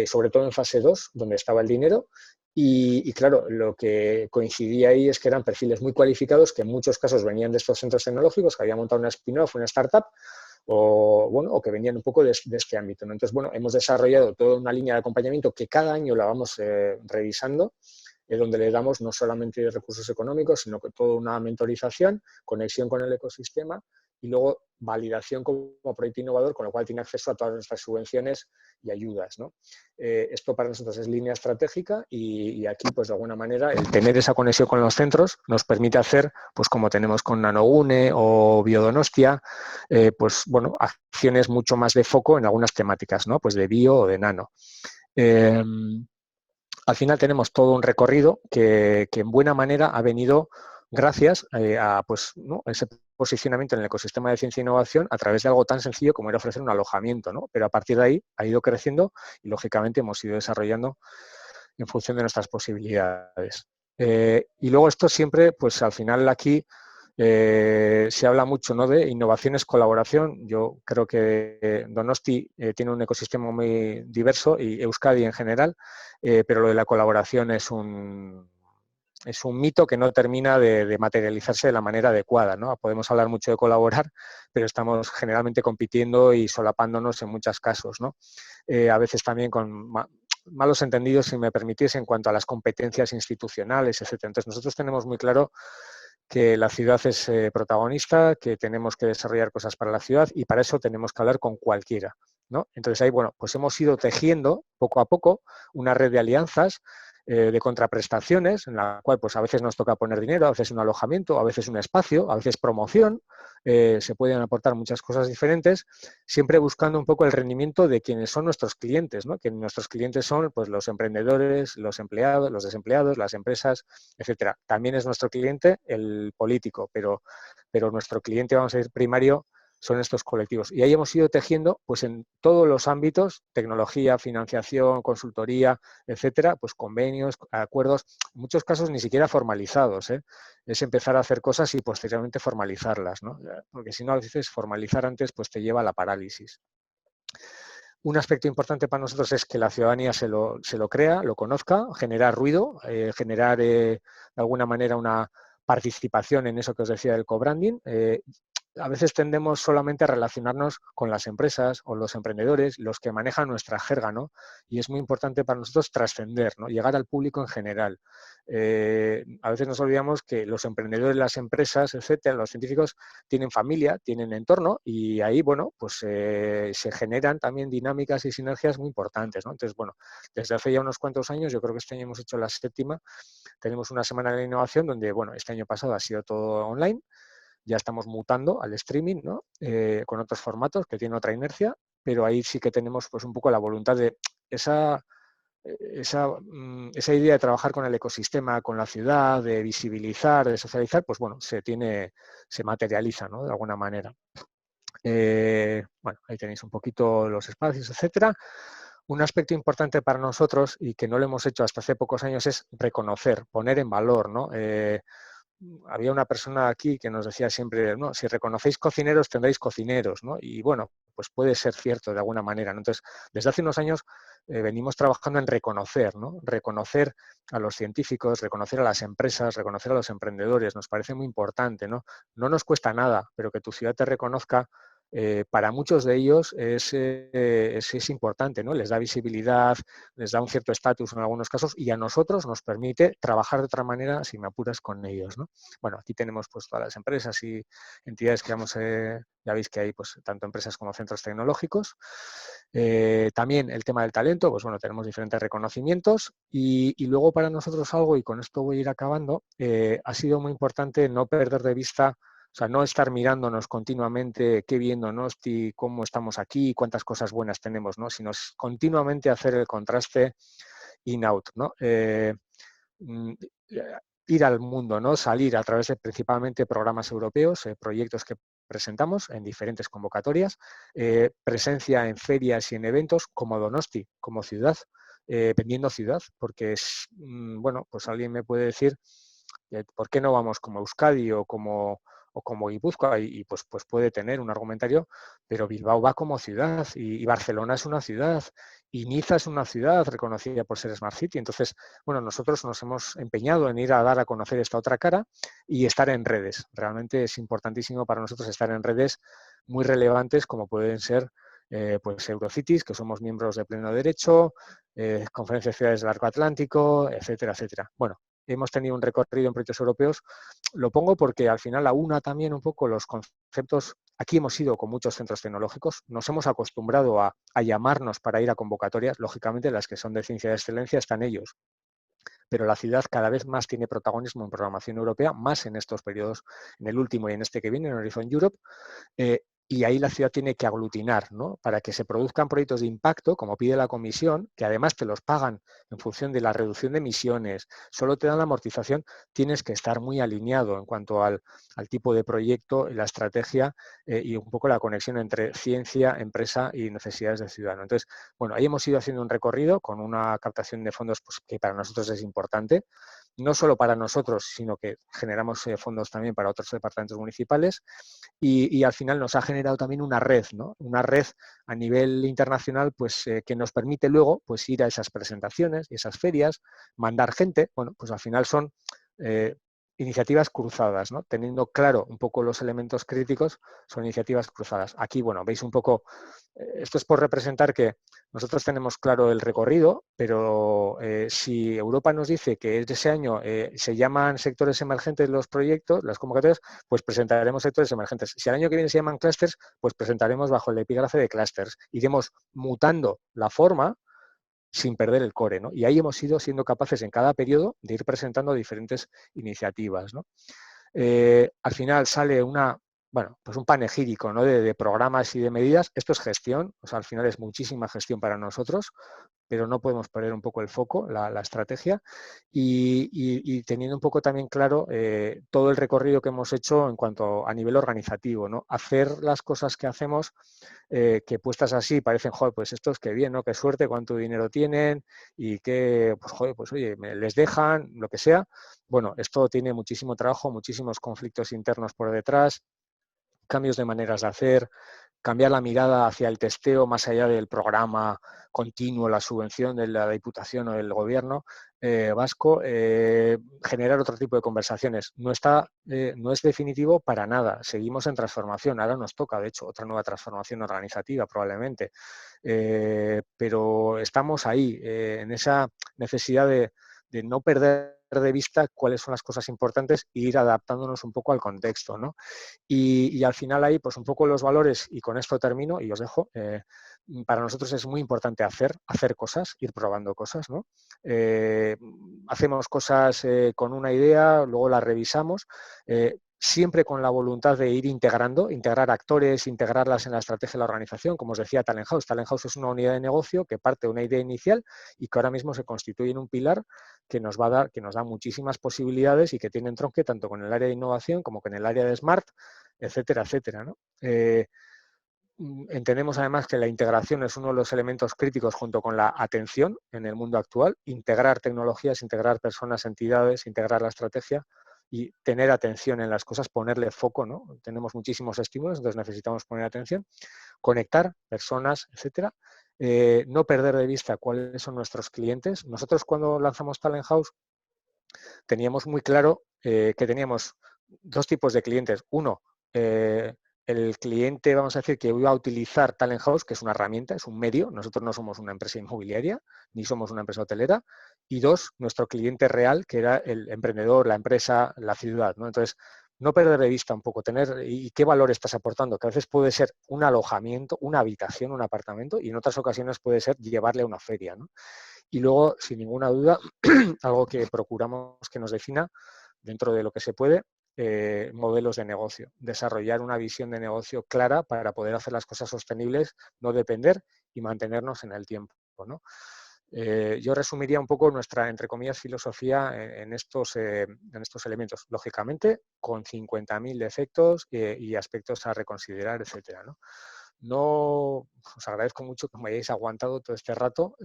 sobre todo en fase 2, donde estaba el dinero. Y claro, lo que coincidía ahí es que eran perfiles muy cualificados que en muchos casos venían de estos centros tecnológicos, que habían montado una spin-off, una startup, o que venían un poco de este ámbito, ¿no? Entonces, bueno, hemos desarrollado toda una línea de acompañamiento que cada año la vamos revisando, donde le damos no solamente recursos económicos, sino que toda una mentorización, conexión con el ecosistema y luego validación como proyecto innovador, con lo cual tiene acceso a todas nuestras subvenciones y ayudas, ¿no? Esto para nosotros es línea estratégica y aquí, pues de alguna manera, el tener esa conexión con los centros nos permite hacer, pues como tenemos con Nanogune o Biodonostia, pues bueno, acciones mucho más de foco en algunas temáticas, ¿no? Pues de bio o de nano. Al final tenemos todo un recorrido que en buena manera ha venido gracias a pues, ¿no? ese posicionamiento en el ecosistema de ciencia e innovación a través de algo tan sencillo como era ofrecer un alojamiento, ¿no? Pero a partir de ahí ha ido creciendo y lógicamente hemos ido desarrollando en función de nuestras posibilidades. Y luego esto siempre, pues al final aquí se habla mucho, ¿no?, de innovaciones, colaboración. Yo creo que Donosti tiene un ecosistema muy diverso y Euskadi en general, pero lo de la colaboración es un mito que no termina de materializarse de la manera adecuada, ¿no? Podemos hablar mucho de colaborar, pero estamos generalmente compitiendo y solapándonos en muchos casos, ¿no? A veces también con malos entendidos, si me permitís, en cuanto a las competencias institucionales, etcétera. Entonces, nosotros tenemos muy claro que la ciudad es protagonista, que tenemos que desarrollar cosas para la ciudad y para eso tenemos que hablar con cualquiera, ¿no? Entonces ahí, bueno, pues hemos ido tejiendo poco a poco una red de alianzas, de contraprestaciones, en la cual pues a veces nos toca poner dinero, a veces un alojamiento, a veces un espacio, a veces promoción, se pueden aportar muchas cosas diferentes, siempre buscando un poco el rendimiento de quienes son nuestros clientes, ¿no? Que nuestros clientes son pues los emprendedores, los empleados, los desempleados, las empresas, etcétera. También es nuestro cliente el político, pero nuestro cliente, vamos a decir, primario, son estos colectivos. Y ahí hemos ido tejiendo, pues en todos los ámbitos, tecnología, financiación, consultoría, etcétera, pues convenios, acuerdos, en muchos casos ni siquiera formalizados, ¿eh? Es empezar a hacer cosas y posteriormente formalizarlas, ¿no? Porque si no, a veces formalizar antes pues te lleva a la parálisis. Un aspecto importante para nosotros es que la ciudadanía se lo crea, lo conozca, generar ruido, generar de alguna manera una participación en eso que os decía del co-branding. A veces tendemos solamente a relacionarnos con las empresas o los emprendedores, los que manejan nuestra jerga, ¿no? Y es muy importante para nosotros trascender, ¿no? Llegar al público en general. A veces nos olvidamos que los emprendedores, las empresas, etcétera, los científicos tienen familia, tienen entorno y ahí, bueno, pues se generan también dinámicas y sinergias muy importantes, ¿no? Entonces, bueno, desde hace ya unos cuantos años, yo creo que este año hemos hecho la 7ª, tenemos una semana de innovación donde, bueno, este año pasado ha sido todo online, ya estamos mutando al streaming, ¿no? Con otros formatos que tienen otra inercia, pero ahí sí que tenemos pues un poco la voluntad de esa idea de trabajar con el ecosistema, con la ciudad, de visibilizar, de socializar, pues bueno, se materializa, ¿no? De alguna manera. Bueno, ahí tenéis un poquito los espacios, etcétera. Un aspecto importante para nosotros y que no lo hemos hecho hasta hace pocos años es reconocer, poner en valor, ¿no? Había una persona aquí que nos decía siempre, no, si reconocéis cocineros, tendréis cocineros, ¿no? Y bueno, pues puede ser cierto de alguna manera, ¿no? Entonces, desde hace unos años venimos trabajando en reconocer, ¿no? Reconocer a los científicos, reconocer a las empresas, reconocer a los emprendedores, nos parece muy importante, ¿no? No nos cuesta nada, pero que tu ciudad te reconozca, para muchos de ellos es importante, ¿no? Les da visibilidad, les da un cierto estatus en algunos casos y a nosotros nos permite trabajar de otra manera, si me apuras, con ellos, ¿no? Bueno, aquí tenemos pues todas las empresas y entidades que vamos, ya veis que hay pues tanto empresas como centros tecnológicos. También el tema del talento, pues bueno, tenemos diferentes reconocimientos y luego para nosotros algo, y con esto voy a ir acabando, ha sido muy importante no perder de vista, o sea, no estar mirándonos continuamente qué bien Donosti, cómo estamos aquí, cuántas cosas buenas tenemos, ¿no? Sino continuamente hacer el contraste in-out, ¿no? Mm, Ir al mundo, ¿no? Salir a través de principalmente programas europeos, proyectos que presentamos en diferentes convocatorias, presencia en ferias y en eventos como Donosti, como ciudad, vendiendo ciudad, porque es, bueno, pues alguien me puede decir, ¿por qué no vamos como Euskadi o como Guipúzcoa? Y pues puede tener un argumentario, pero Bilbao va como ciudad y Barcelona es una ciudad y Niza es una ciudad reconocida por ser Smart City. Entonces, bueno, nosotros nos hemos empeñado en ir a dar a conocer esta otra cara y estar en redes. Realmente es importantísimo para nosotros estar en redes muy relevantes como pueden ser pues Eurocities, que somos miembros de pleno derecho, Conferencia de Ciudades del Arco Atlántico, etcétera, etcétera. Bueno, hemos tenido un recorrido en proyectos europeos. Lo pongo porque al final aúna también un poco los conceptos. Aquí hemos ido con muchos centros tecnológicos, nos hemos acostumbrado a llamarnos para ir a convocatorias. Lógicamente, las que son de ciencia de excelencia están ellos, pero la ciudad cada vez más tiene protagonismo en programación europea, más en estos periodos, en el último y en este que viene, en Horizon Europe. Y ahí la ciudad tiene que aglutinar, ¿no? Para que se produzcan proyectos de impacto, como pide la Comisión, que además te los pagan en función de la reducción de emisiones, solo te dan la amortización, tienes que estar muy alineado en cuanto al tipo de proyecto, la estrategia y un poco la conexión entre ciencia, empresa y necesidades del ciudadano. Entonces, bueno, ahí hemos ido haciendo un recorrido con una captación de fondos pues, que para nosotros es importante, no solo para nosotros, sino que generamos fondos también para otros departamentos municipales y al final nos ha generado también una red, ¿no? Una red a nivel internacional pues, que nos permite luego pues, ir a esas presentaciones y esas ferias, mandar gente, bueno, pues al final son iniciativas cruzadas, ¿no? Teniendo claro un poco los elementos críticos, son iniciativas cruzadas. Aquí, bueno, veis un poco, esto es por representar que nosotros tenemos claro el recorrido, pero si Europa nos dice que ese año se llaman sectores emergentes los proyectos, las convocatorias, pues presentaremos sectores emergentes. Si el año que viene se llaman clústeres, pues presentaremos bajo el epígrafe de clústeres. Iremos mutando la forma sin perder el core, ¿no? Y ahí hemos ido siendo capaces en cada periodo de ir presentando diferentes iniciativas, ¿no? Al final sale pues un panegírico, ¿no? de programas y de medidas. Esto es gestión, o sea, al final es muchísima gestión para nosotros, pero no podemos perder un poco el foco, la estrategia, y teniendo un poco también claro todo el recorrido que hemos hecho en cuanto a nivel organizativo, ¿no? Hacer las cosas que hacemos, que puestas así parecen, joder, pues estos qué bien, ¿no? Qué suerte, cuánto dinero tienen y que, pues joder, pues oye, les dejan, lo que sea. Bueno, esto tiene muchísimo trabajo, muchísimos conflictos internos por detrás, cambios de maneras de hacer, cambiar la mirada hacia el testeo más allá del programa continuo, la subvención de la Diputación o del Gobierno vasco, generar otro tipo de conversaciones. No es definitivo para nada, seguimos en transformación, ahora nos toca, de hecho, otra nueva transformación organizativa probablemente, pero estamos ahí, en esa necesidad de no perder de vista cuáles son las cosas importantes e ir adaptándonos un poco al contexto, ¿no? Y al final ahí, pues un poco los valores, y con esto termino y os dejo, para nosotros es muy importante hacer cosas, ir probando cosas, ¿no? Hacemos cosas con una idea, luego las revisamos, siempre con la voluntad de ir integrar actores, integrarlas en la estrategia de la organización. Como os decía, Talent House. Talent House es una unidad de negocio que parte de una idea inicial y que ahora mismo se constituye en un pilar que nos da muchísimas posibilidades y que tiene entronque tanto con el área de innovación como con el área de Smart, etcétera, etcétera, ¿no? Entendemos además que la integración es uno de los elementos críticos junto con la atención en el mundo actual, integrar tecnologías, integrar personas, entidades, integrar la estrategia y tener atención en las cosas, ponerle foco, ¿no? Tenemos muchísimos estímulos, entonces necesitamos poner atención. conectar personas, etcétera. No perder de vista cuáles son nuestros clientes. Nosotros cuando lanzamos Talent House teníamos muy claro que teníamos dos tipos de clientes. Uno, el cliente, vamos a decir, que iba a utilizar Talent House, que es una herramienta, es un medio. Nosotros no somos una empresa inmobiliaria, ni somos una empresa hotelera. Y dos, nuestro cliente real, que era el emprendedor, la empresa, la ciudad, ¿no? Entonces, no perder de vista un poco, tener y qué valor estás aportando, que a veces puede ser un alojamiento, una habitación, un apartamento, y en otras ocasiones puede ser llevarle a una feria, ¿no? Y luego, sin ninguna duda, algo que procuramos que nos defina dentro de lo que se puede, modelos de negocio. Desarrollar una visión de negocio clara para poder hacer las cosas sostenibles, no depender y mantenernos en el tiempo, ¿no? Yo resumiría un poco nuestra, entre comillas, filosofía en estos elementos. Lógicamente, con 50.000 defectos y aspectos a reconsiderar, etcétera, ¿no? No, os agradezco mucho que me hayáis aguantado todo este rato,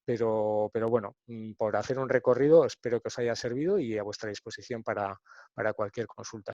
pero bueno, por hacer un recorrido espero que os haya servido y a vuestra disposición para cualquier consulta.